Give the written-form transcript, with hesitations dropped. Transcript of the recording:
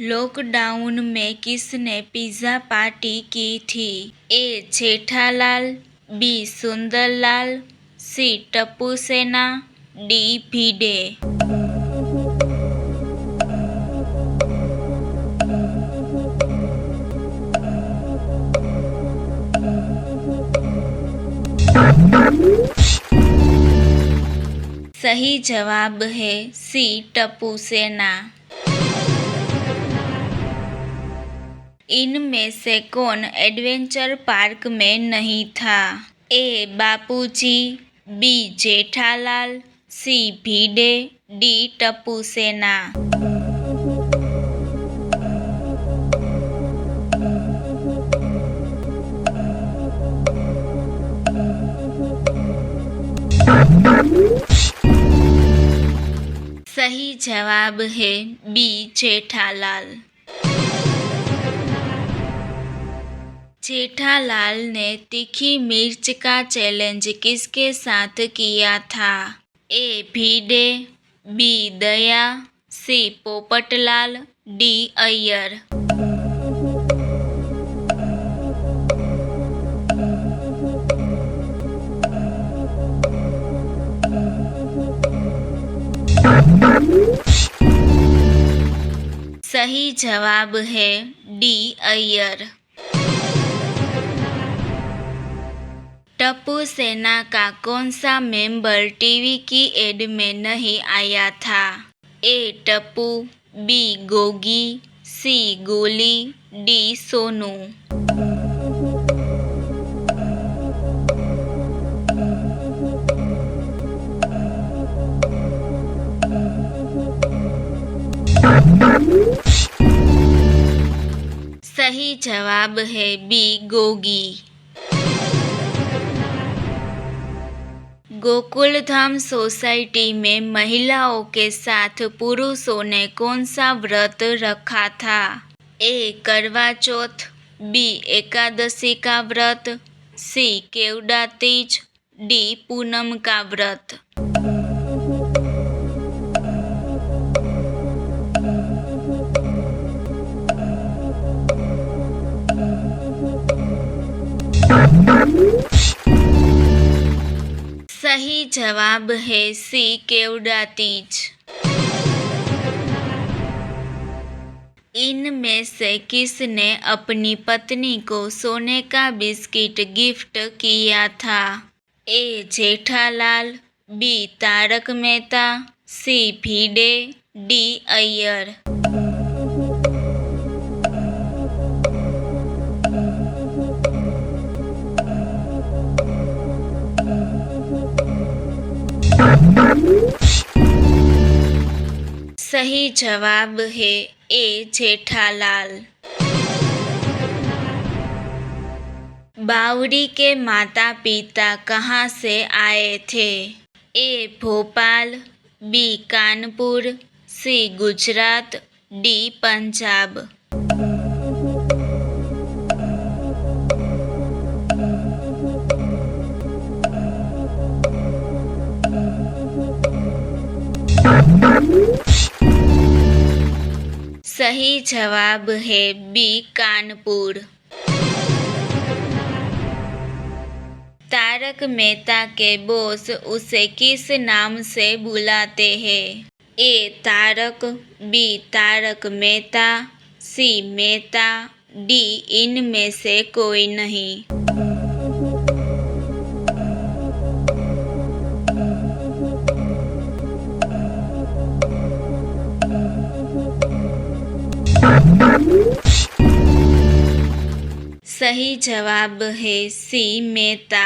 Lockdown में किसने pizza party की थी? ए जेठालाल, बी सुंदरलाल, सी टप्पू सेना, डी भिडे। सही जवाब है सी टप्पू सेना। इनमें से कौन एडवेंचर पार्क में नहीं था? ए बापूजी, बी जेठालाल, सी भिडे, डी टप्पू सेना। सही जवाब है बी जेठालाल। जेठालाल ने तीखी मिर्च का चैलेंज किसके साथ किया था? ए भिडे, बी दया, सी पोपटलाल, डी अय्यर। सही जवाब है डी अय्यर। टप्पू सेना का कौन सा मेंबर टीवी की एड में नहीं आया था? ए टप्पू, बी गोगी, सी गोली, डी सोनू। सही जवाब है बी गोगी। गोकुलधाम सोसाइटी में महिलाओं के साथ पुरुषों ने कौन सा व्रत रखा था? ए करवा चौथ, बी एकादशी का व्रत, सी केवड़ा तीज, डी पूनम का व्रत। सही जवाब है सी केवड़ा तीज। इनमें से किसने अपनी पत्नी को सोने का बिस्किट गिफ्ट किया था? ए जेठालाल, बी तारक मेहता, सी भिडे, डी अय्यर। सही जवाब है ए जेठालाल। बावरी के माता पिता कहाँ से आए थे? ए भोपाल, बी कानपुर, सी गुजरात, डी पंजाब। सही जवाब है बी कानपुर। तारक मेहता के बॉस उसे किस नाम से बुलाते हैं? ए तारक, बी तारक मेहता, सी मेहता, डी इनमें से कोई नहीं। सही जवाब है सी मेहता।